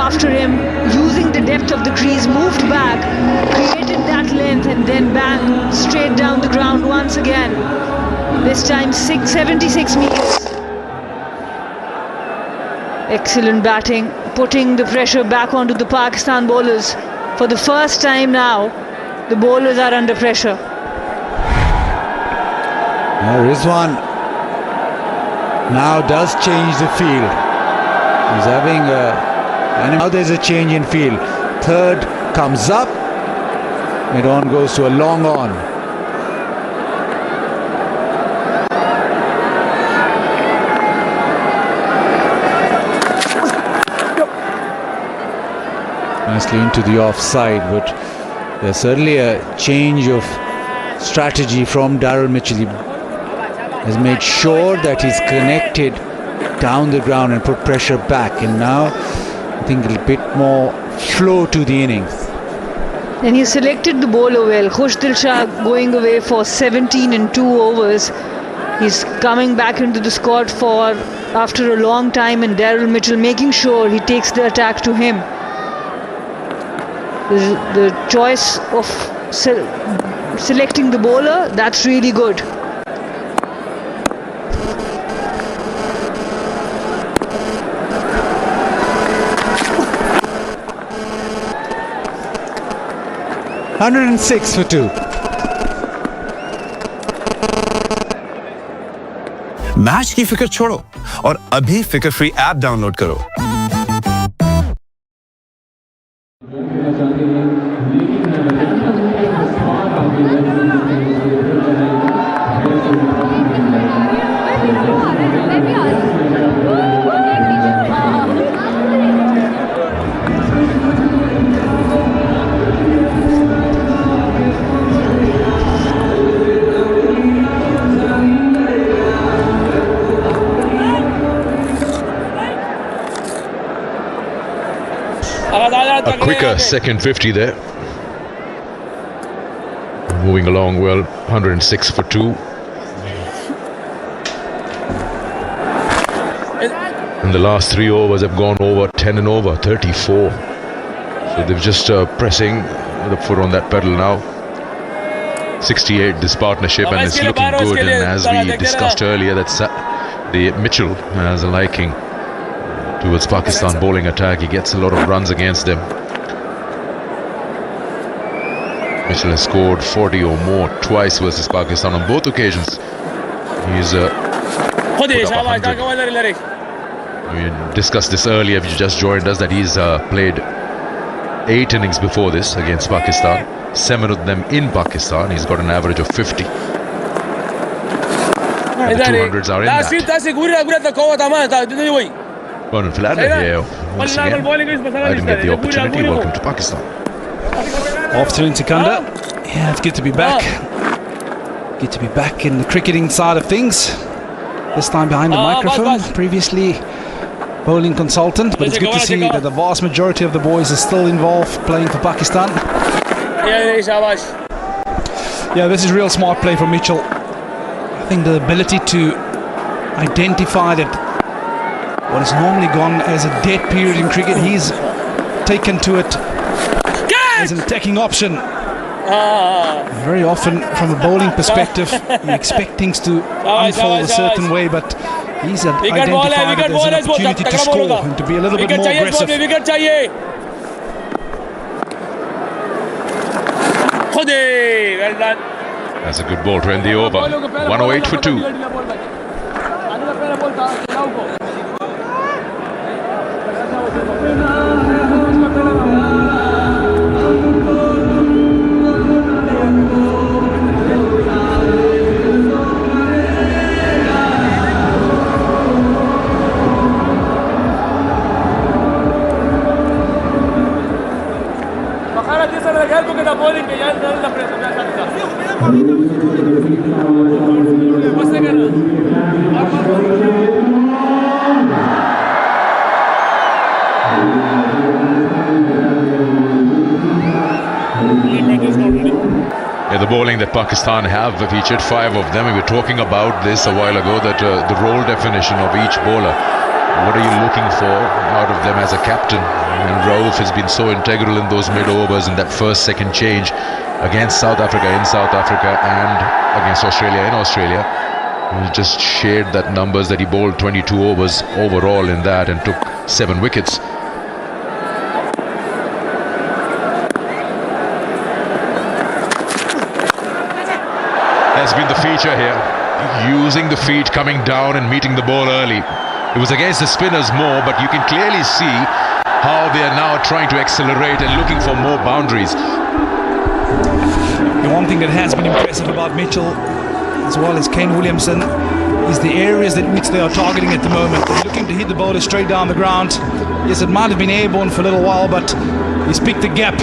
after him, using the depth of the crease, moved back, created that length, and then bang, straight down the ground once again. This time 76 meters. Excellent batting, putting the pressure back onto the Pakistan bowlers. For the first time now, the bowlers are under pressure. Rizwan now does change the field. He's having and now there's a change in field. Third comes up, mid-on goes to a long on. Nicely into the offside, but there's certainly a change of strategy from Daryl Mitchell. He has made sure that he's connected down the ground and put pressure back, and now I think a bit more flow to the innings. And he selected the bowler well. Khush Dil Shah going away for 17 in 2 overs. He's coming back into the squad for after a long time, and Daryl Mitchell making sure he takes the attack to him. The choice of selecting the bowler, that's really good. (106 for 2). Match की फिक्र छोड़ो और अभी फिक्र free app download करो। A quicker second 50 there. Moving along well, 106 for 2. And the last 3 overs have gone over 10 and over, 34. So they're just pressing the foot on that pedal now. 68 this partnership, and it's looking good. And as we discussed earlier, that's the Mitchell has a liking towards Pakistan bowling attack. He gets a lot of runs against them. Mitchell has scored 40 or more twice versus Pakistan on both occasions. He's put up 100. We discussed this earlier, if you just joined us, that he's played 8 innings before this against Pakistan, 7 of them in Pakistan. He's got an average of 50. And the 200s are in that. Vernon Philander here once again. I didn't get the opportunity. Welcome to Pakistan. Off to Intikanda. Yeah, it's good to be back. Good to be back in the cricketing side of things. This time behind the microphone. Previously bowling consultant, but it's good to see that the vast majority of the boys are still involved playing for Pakistan. Yeah, this is real smart play from Mitchell. I think the ability to identify that what is normally gone as a dead period in cricket, he's taken to it as an attacking option. Very often from a bowling perspective you expect things to unfold a certain way, but he's identified it as an opportunity to score and to be a little bit more aggressive. That's a good ball to end the over. 108 for 2. Yeah, the bowling that Pakistan have featured 5 of them. We were talking about this a while ago, that the role definition of each bowler. What are you looking for out of them as a captain? And Rauf has been so integral in those mid-overs in that first, second change against South Africa in South Africa and against Australia in Australia. He just shared that numbers that he bowled 22 overs overall in that and took 7 wickets. Has been the feature here, using the feet, coming down and meeting the ball early. It was against the spinners more, but you can clearly see how they are now trying to accelerate and looking for more boundaries. The one thing that has been impressive about Mitchell, as well as Kane Williamson, is the areas that which they are targeting at the moment. They're looking to hit the bowler straight down the ground. Yes, it might have been airborne for a little while, but he's picked the gap.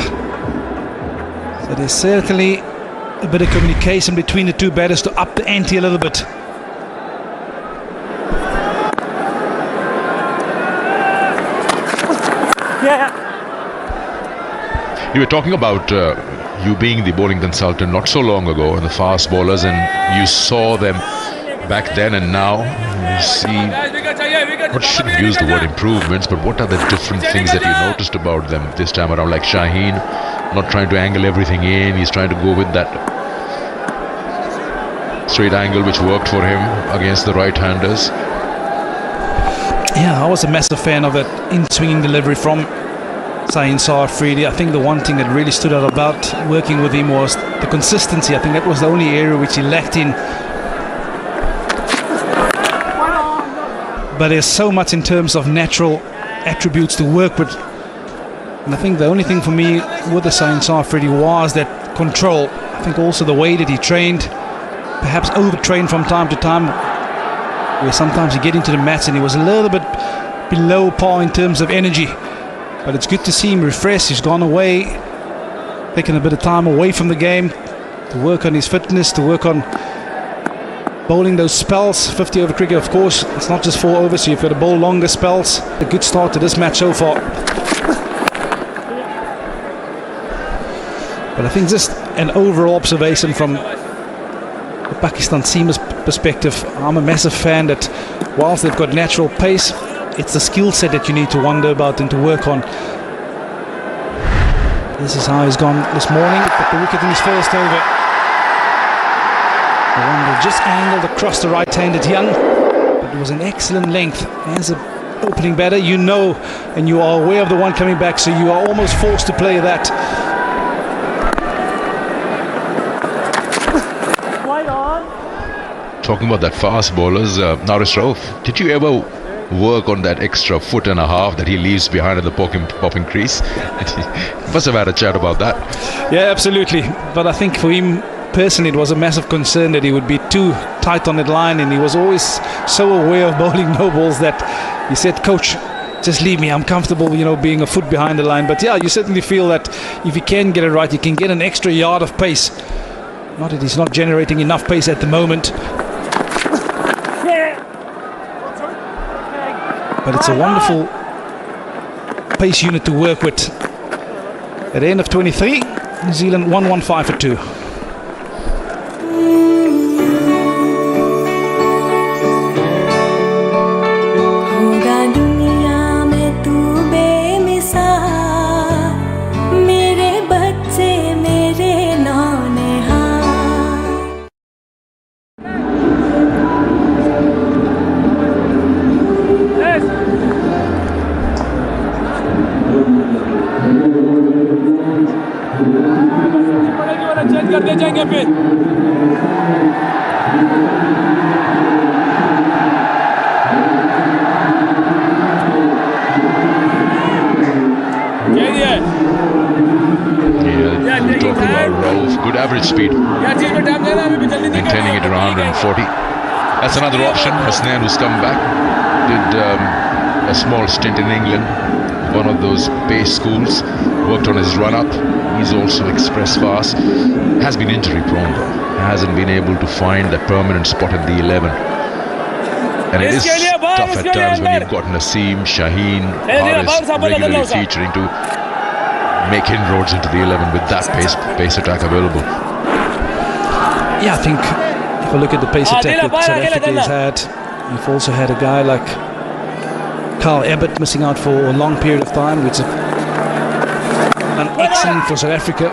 So there's certainly a bit of communication between the two batters to up the ante a little bit. You were talking about you being the bowling consultant not so long ago and the fast bowlers, and you saw them back then and now. You see, I shouldn't use the word improvements, but what are the different things that you noticed about them this time around? Like Shaheen, not trying to angle everything in, he's trying to go with that straight angle which worked for him against the right-handers. Yeah, I was a massive fan of that in-swinging delivery from Shaheen Shah Afridi. I think the one thing that really stood out about working with him was the consistency. I think that was the only area which he lacked in. But there's so much in terms of natural attributes to work with. And I think the only thing for me with the Shaheen Shah Afridi was that control. I think also the way that he trained, perhaps overtrained from time to time, where sometimes you get into the match and he was a little bit below par in terms of energy. But it's good to see him refreshed. He's gone away, taking a bit of time away from the game to work on his fitness, to work on bowling those spells. 50 over cricket, of course, it's not just 4 overs, so you've got to bowl longer spells. A good start to this match so far. But I think just an overall observation from the Pakistan seamers perspective, I'm a massive fan that whilst they've got natural pace, it's the skill set that you need to wonder about and to work on. This is how he's gone this morning. Put the wicket in his first over. The one that just angled across the right-handed Young, but it was an excellent length. As an opening batter, you know, and you are aware of the one coming back, so you are almost forced to play that. Talking about that fast bowlers, Naresh Rauf, did you ever work on that extra 1.5 feet that he leaves behind at the popping crease? Must have had a chat about that. Yeah, absolutely. But I think for him personally, it was a massive concern that he would be too tight on that line, and he was always so aware of bowling no balls that he said, "Coach, just leave me. I'm comfortable, you know, being a foot behind the line." But yeah, you certainly feel that if you can get it right, you can get an extra yard of pace. Not that he's not generating enough pace at the moment. But it's a wonderful pace unit to work with. At the end of 23, New Zealand 115 for 2. करते जाएंगे फिर Talking about Rauf, good average speed, maintaining it around 140. That's another option. Hasnain, who's come back, did a small stint in England, one of those pace schools, worked on his run-up. He's also express fast, has been injury prone though, hasn't been able to find that permanent spot at the 11. And it is tough at times when you've got Naseem, Shaheen, Haris regularly featuring to make inroads into the 11 with that pace attack available. Yeah, I think if I look at the pace attack that South Africa has had, you've also had a guy like Carl Abbott missing out for a long period of time, which done excellent for South Africa.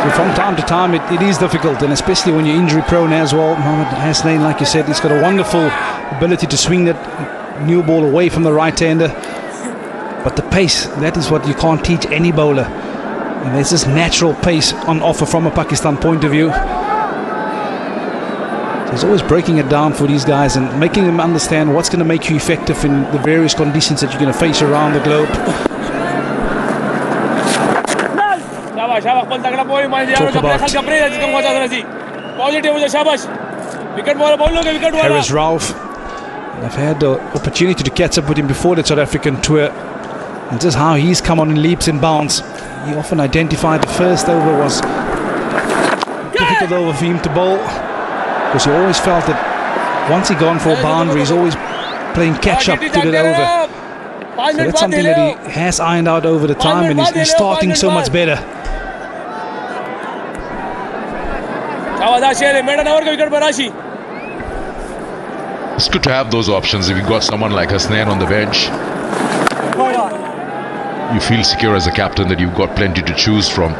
So from time to time it is difficult, and especially when you're injury prone as well. Mohamed Hasnain, like you said, he's got a wonderful ability to swing that new ball away from the right-hander. But the pace, that is what you can't teach any bowler. And there's this natural pace on offer from a Pakistan point of view. So he's always breaking it down for these guys and making them understand what's going to make you effective in the various conditions that you're going to face around the globe. Talk about Haris Rauf. I've had the opportunity to catch up with him before the South African tour, and just how he's come on in leaps and bounds. He often identified the first over was a difficult over for him to bowl, because he always felt that once he gone for a boundary, he's always playing catch up to that over. So that's something that he has ironed out over the time, and he's starting so much better. It's good to have those options. If you've got someone like Hasnain on the bench, you feel secure as a captain that you've got plenty to choose from.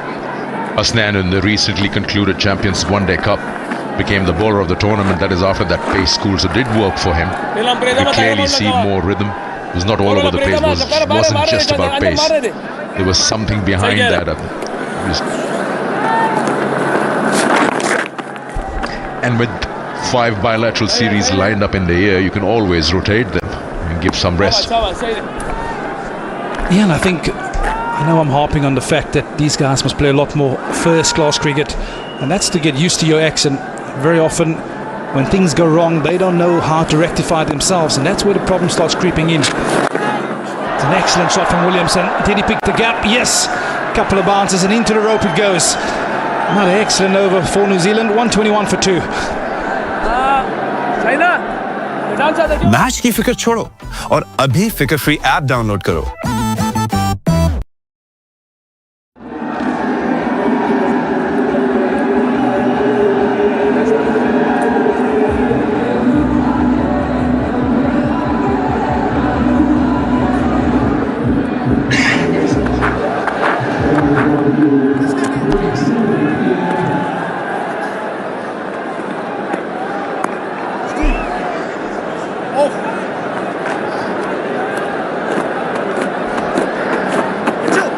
Hasnain, in the recently concluded Champions One Day Cup, became the bowler of the tournament. That is after that pace school, so did work for him. You clearly see more rhythm. It was not all over the place. It wasn't just about pace. There was something behind that. And with 5 bilateral series lined up in the year, you can always rotate them and give some rest. Yeah, and I know I'm harping on the fact that these guys must play a lot more first-class cricket, and that's to get used to your accent. Very often, when things go wrong, they don't know how to rectify themselves, and that's where the problem starts creeping in. It's an excellent shot from Williamson. Did he pick the gap? Yes. Couple of bounces, and into the rope it goes. Another excellent over for New Zealand. 121 for 2. Match की फिक्र छोड़ो और अभी फिकर free app download करो।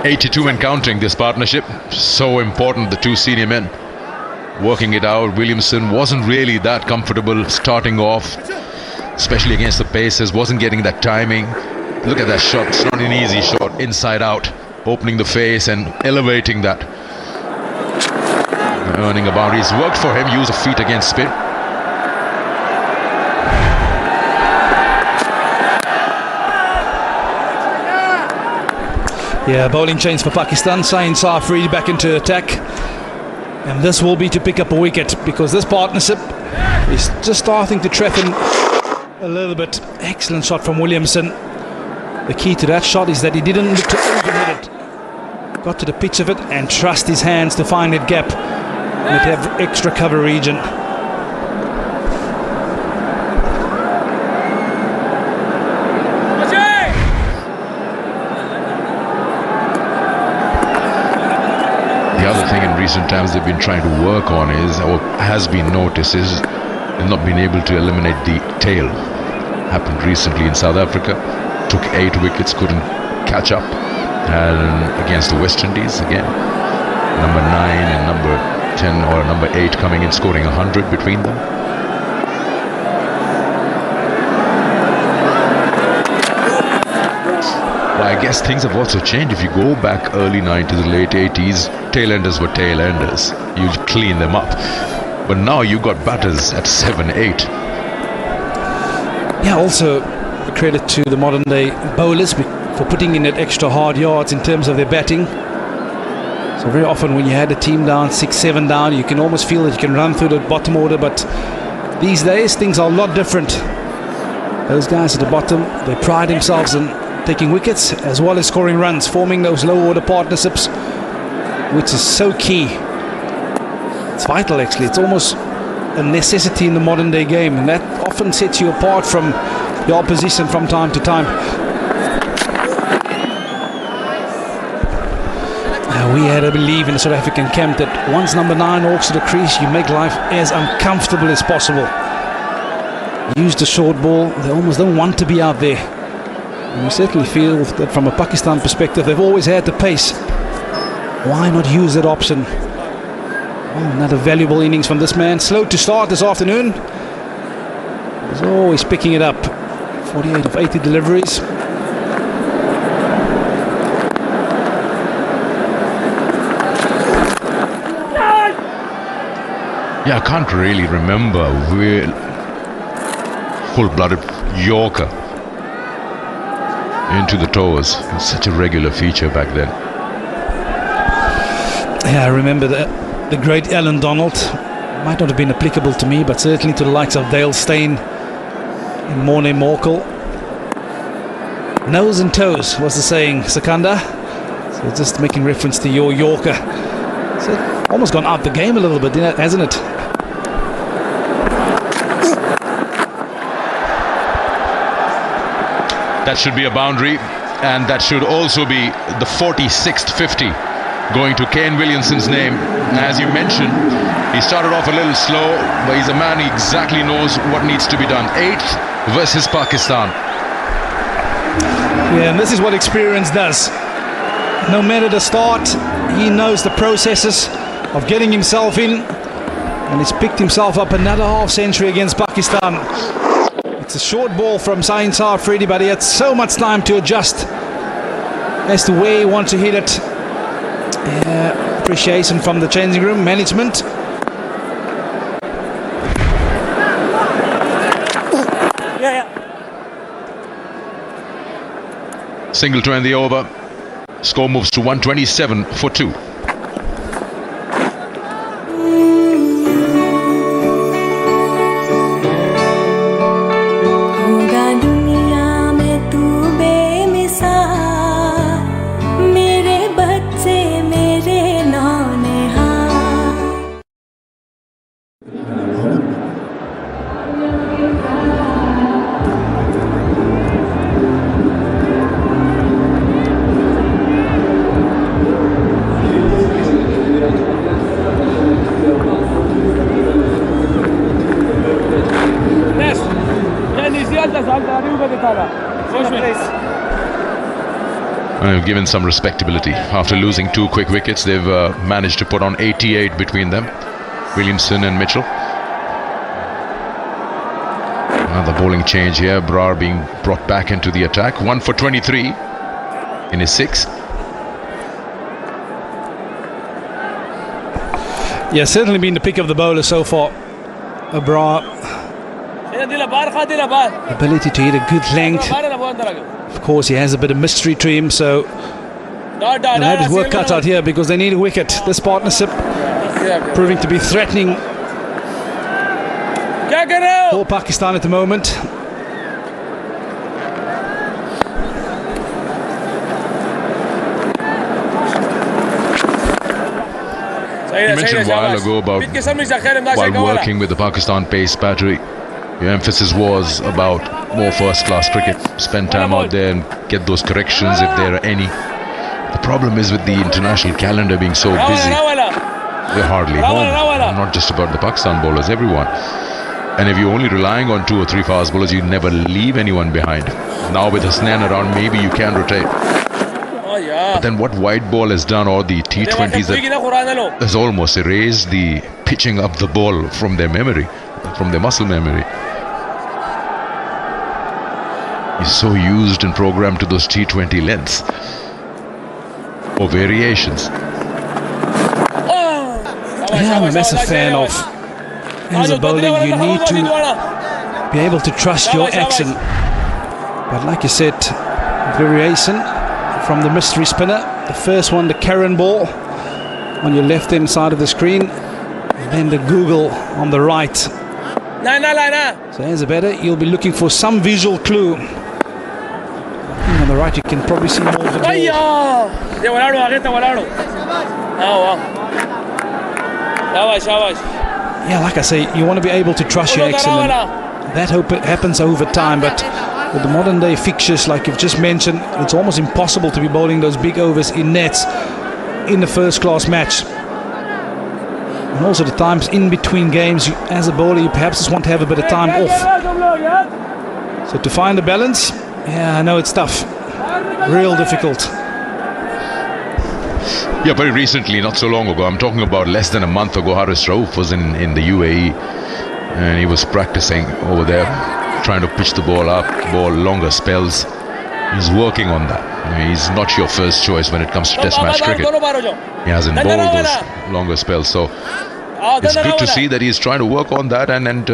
.82 and counting, this partnership. So important, the two senior men working it out. Williamson wasn't really that comfortable starting off, especially against the Pacers, wasn't getting that timing. Look at that shot, it's not an easy shot, inside out, opening the face and elevating that. Earning a boundary, it's worked for him, use of feet against spin. Yeah, bowling change for Pakistan. Sain Safri back into attack. And this will be to pick up a wicket, because this partnership is just starting to threaten a little bit. Excellent shot from Williamson. The key to that shot is that he didn't look to overhit it. Got to the pitch of it and trust his hands to find that gap with that extra cover region. Recent times they've been trying to work on is, or has been noticed, is they've not been able to eliminate the tail. Happened recently in South Africa, took 8 wickets, couldn't catch up, and against the West Indies again, number 9 and number 10 or number 8 coming in, scoring 100 between them. I guess things have also changed. If you go back early 90s, late 80s, tailenders were tailenders. You clean them up. But now you got batters at 7, 8. Yeah, also credit to the modern day bowlers for putting in that extra hard yards in terms of their batting. So very often when you had a team down, 6, 7 down, you can almost feel that you can run through the bottom order. But these days, things are a lot different. Those guys at the bottom, they pride themselves in taking wickets as well as scoring runs, forming those low order partnerships, which is so key. It's vital, actually. It's almost a necessity in the modern day game, and that often sets you apart from the opposition from time to time. We had a belief in the South African camp that once number 9 walks to the crease, you make life as uncomfortable as possible. Use the short ball. They almost don't want to be out there. And you certainly feel that from a Pakistan perspective, they've always had the pace. Why not use that option? Oh, another valuable innings from this man. Slow to start this afternoon. He's always picking it up. 48 of 80 deliveries. Yeah, I can't really remember where full-blooded Yorker into the toes. It was such a regular feature back then. Yeah, I remember the great Alan Donald. Might not have been applicable to me, but certainly to the likes of Dale Steyn and Morne Morkel. Nose and toes was the saying, Sakanda. So just making reference to your Yorker. So almost gone out the game a little bit, hasn't it? That should be a boundary, and that should also be the 46th 50 going to Kane Williamson's name. As you mentioned, he started off a little slow, but he's a man who exactly knows what needs to be done. 8th versus Pakistan. Yeah, and this is what experience does. No matter the start, he knows the processes of getting himself in, and he's picked himself up another half century against Pakistan. It's a short ball from Sain Sarfredi, but he had so much time to adjust as to where he wants to hit it. Appreciation from the changing room management. Single to end the over. Score moves to 127 for 2. Given some respectability. After losing 2 quick wickets, they've managed to put on 88 between them, Williamson and Mitchell. Another bowling change here, Brar being brought back into the attack. 1 for 23 in his 6th. Yeah, certainly been the pick of the bowler so far. Brar. Ability to hit a good length. Of course, he has a bit of mystery to him, so they'll have his work cut out here because they need a wicket. This partnership proving to be threatening for Pakistan at the moment. You mentioned a while ago about while working with the Pakistan pace battery, your emphasis was about more first-class cricket. Spend time out there and get those corrections if there are any. The problem is with the international calendar being so busy, we're hardly home. Not just about the Pakistan bowlers, everyone. And if you're only relying on 2 or 3 fast bowlers, you never leave anyone behind. Now with Hasnain around, maybe you can rotate. But then what white ball has done, or the T20s, has almost erased the pitching up the ball from their memory, from their muscle memory. He's so used and programmed to those T20 lengths or variations. Yeah, I'm a massive fan of, as a bowler, you need to be able to trust your action. But like you said, variation from the mystery spinner. The first one, the Karen ball on your left hand side of the screen, and then the Google on the right. So as a batter, you'll be looking for some visual clue. On the right, you can probably see more of the ball. Yeah, like I say, you want to be able to trust your action, and that happens over time. But with the modern day fixtures, like you've just mentioned, it's almost impossible to be bowling those big overs in nets in a first-class match. And also the times in between games, as a bowler, you perhaps just want to have a bit of time off. So to find a balance, yeah, I know it's tough. Real difficult. Yeah, very recently, not so long ago, I'm talking about less than a month ago, Haris Rauf was in the UAE and he was practicing over there, trying to pitch the ball up, ball longer spells. He's working on that. He's not your first choice when it comes to Test match cricket. He hasn't bowled those longer spells, so it's good to see that he's trying to work on that and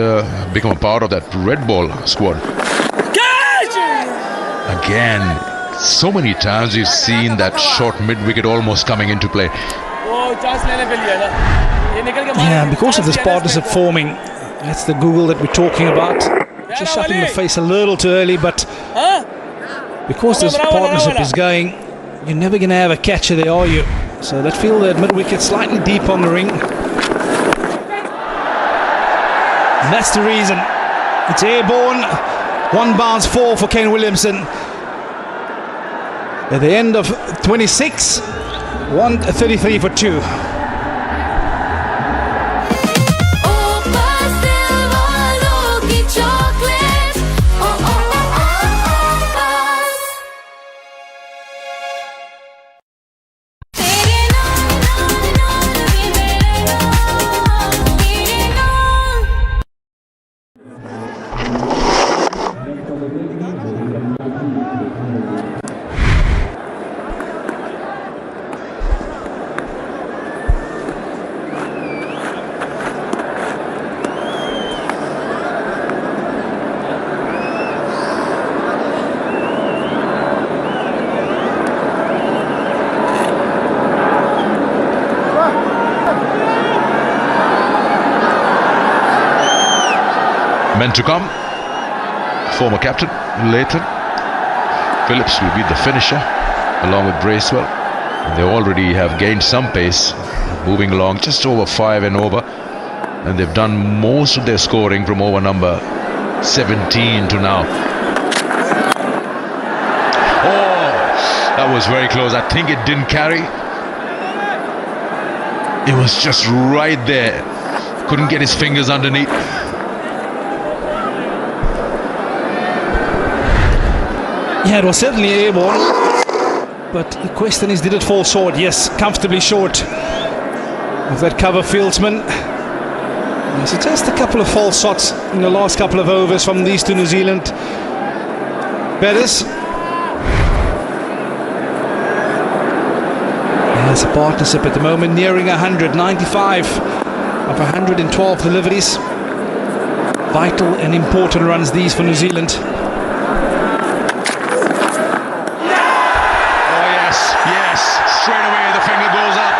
become a part of that red ball squad. Again, so many times you've seen that short mid-wicket almost coming into play. Yeah, because of this partnership forming, that's the Google that we're talking about. Just shuffling the face a little too early, but because this partnership is going, you're never going to have a catcher there, are you? So that field at mid-wicket slightly deep on the ring. And that's the reason. It's airborne. 1 bounce 4 for Kane Williamson. At the end of 26, 133 for 2. Men to come, former captain Leighton Phillips will be the finisher along with Bracewell. They already have gained some pace, moving along just over 5 and over, and they've done most of their scoring from over number 17 to now. Oh, that was very close. I think it didn't carry. It was just right there. Couldn't get his fingers underneath. Yeah, it was certainly airborne, but the question is, did it fall short? Yes, comfortably short of that cover fieldsman. So just a couple of false shots in the last couple of overs from these two New Zealand batters. There's a partnership at the moment nearing 100, 95 of 112 deliveries. Vital and important runs these for New Zealand. Straight away the finger goes up.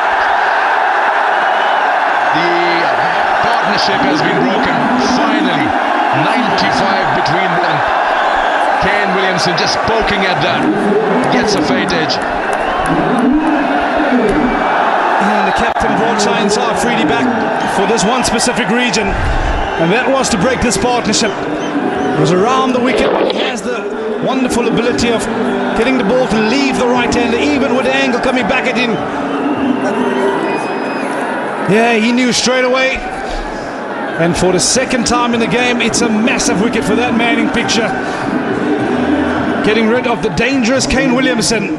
The partnership has been broken. Finally, 95 between them. Kane Williamson just poking at that. Gets a faint edge. And the captain brought Shaheen Shah Afridi back for this one specific region. And that was to break this partnership. It was around the wicket. He has the wonderful ability of getting the ball to leave the right-hander, even with the angle coming back at him. Yeah, he knew straight away. And for the second time in the game, it's a massive wicket for that Manning picture. Getting rid of the dangerous Kane Williamson.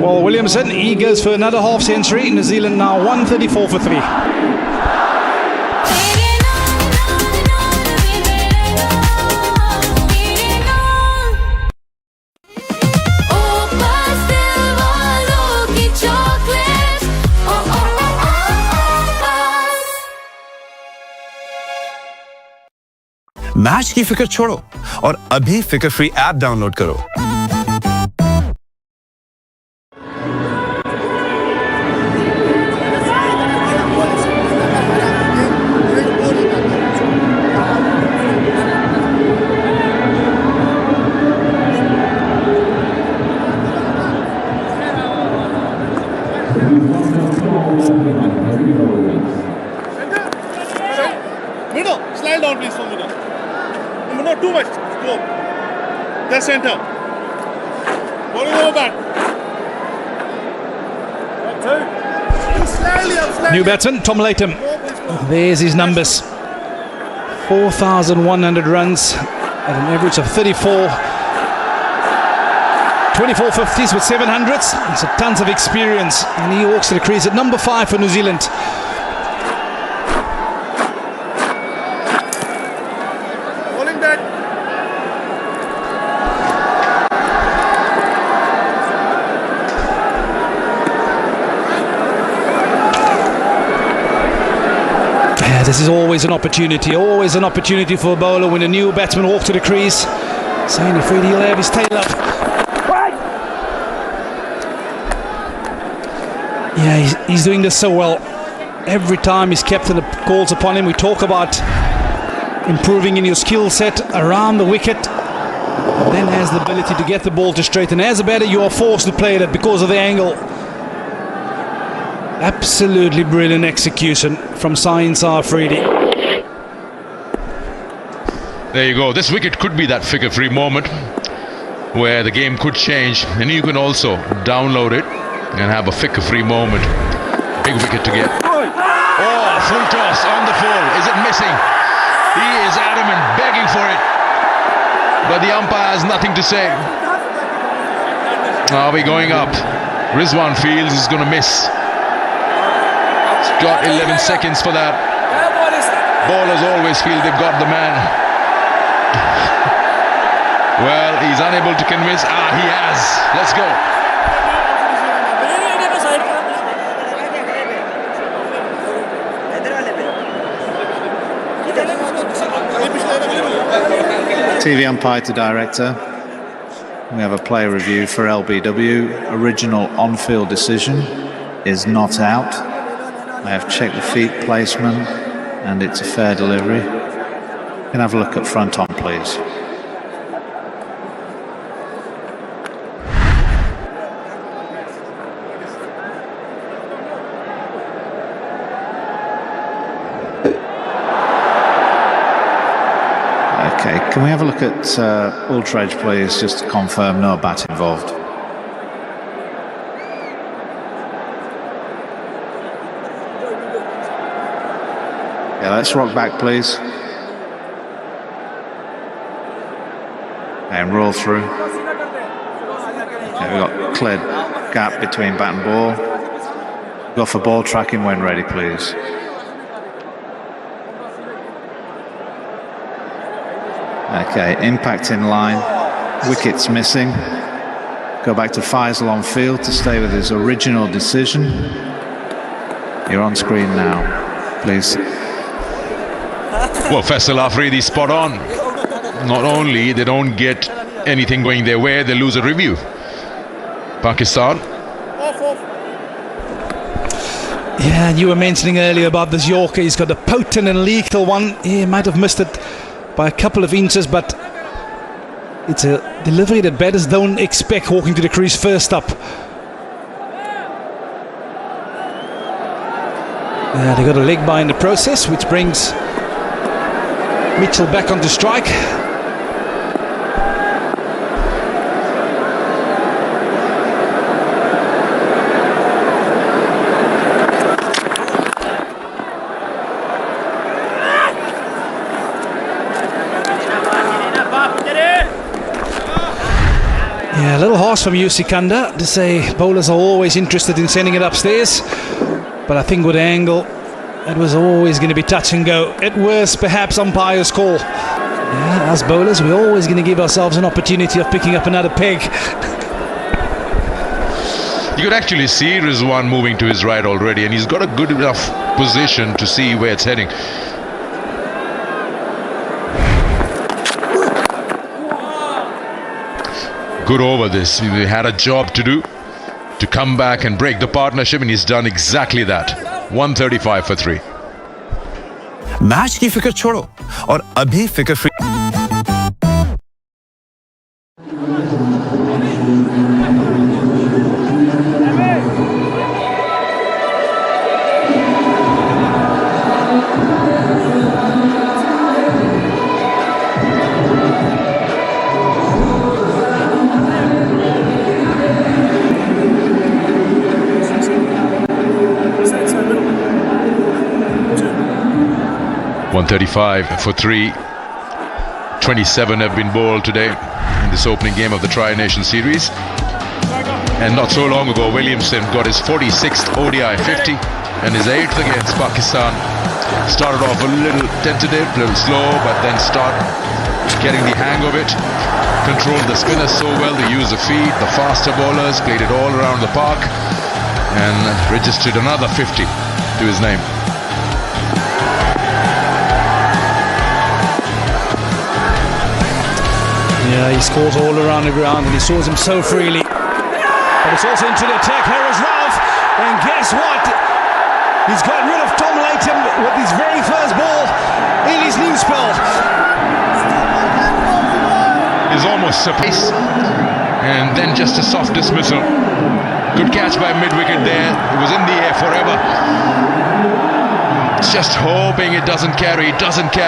Well, Williamson, he goes for another half century. New Zealand now 134 for 3. Match की फिक्र छोड़ो और अभी फिक्र free app download करो। Middle, slide down please for middle. Not too much. Go. That's center. Bowling over back. New batsman, Tom Latham. There's his numbers. 4,100 runs at an average of 34. 24 50s with 700s. So tons of experience. And he walks to the crease at number 5 for New Zealand. Bowling back. Yeah, this is always an opportunity for a bowler when a new batsman walks to the crease. Saying afraid he'll have his tail up. Yeah, he's doing this so well. Every time his captain calls upon him, we talk about improving in your skill set around the wicket. Then has the ability to get the ball to straighten. As a batter, you are forced to play that because of the angle. Absolutely brilliant execution from Saeed Afridi. There you go. This wicket could be that figure-free moment where the game could change, and you can also download it and have a figure-free moment. Big wicket to get. Oh, full toss on the full. Is it missing? He is adamant, begging for it, but the umpire has nothing to say. Are we going up? Rizwan feels he's going to miss. He's got 11 seconds for that. Bowlers always feel they've got the man. Well, he's unable to convince. He has. Let's go. TV umpire to director. We have a player review for LBW. Original on-field decision is not out. I have checked the feet placement and it's a fair delivery. You can have a look at front on, please. Okay, can we have a look at Ultra Edge, please, just to confirm no bat involved? Yeah, let's rock back, please. And roll through. Okay, we've got cleared gap between bat and ball. Go for ball tracking when ready, please. Okay, impact in line, wickets missing. Go back to Faisal on field to stay with his original decision. You're on screen now, please. Well, Faisal Afridi spot on. Not only they don't get anything going their way, they lose a review. Pakistan. Yeah, you were mentioning earlier about this Yorker. He's got a potent and lethal one. He might have missed it by a couple of inches, but it's a delivery that batters don't expect walking to the crease first up. Yeah, they got a leg by in the process, which brings Mitchell back onto strike. Yeah, a little harsh from Yusuf Kanda to say bowlers are always interested in sending it upstairs, but I think with the angle it was always going to be touch and go. At worst, perhaps umpire's call. Yeah, as bowlers, we're always going to give ourselves an opportunity of picking up another peg. You could actually see Rizwan moving to his right already, and he's got a good enough position to see where it's heading. Good over this. He had a job to do to come back and break the partnership, and he's done exactly that. 135 for 3. Match की फिक्र छोड़ो और अभी फिक्र free 135 for 3. 27 have been bowled today in this opening game of the Tri-Nation Series. And not so long ago, Williamson got his 46th ODI 50 and his 8th against Pakistan. Started off a little tentative, a little slow, but then started getting the hang of it. Controlled the spinners so well, the use of feet, the faster bowlers, played it all around the park and registered another 50 to his name. Yeah, he scores all around the ground and he scores him so freely. But it's also into the attack. Here is Ralph. And guess what? He's got rid of Tom Latham with his very first ball in his new spell. Is almost surpassed. And then just a soft dismissal. Good catch by mid-wicket there. It was in the air forever. Just hoping it doesn't carry. It doesn't carry.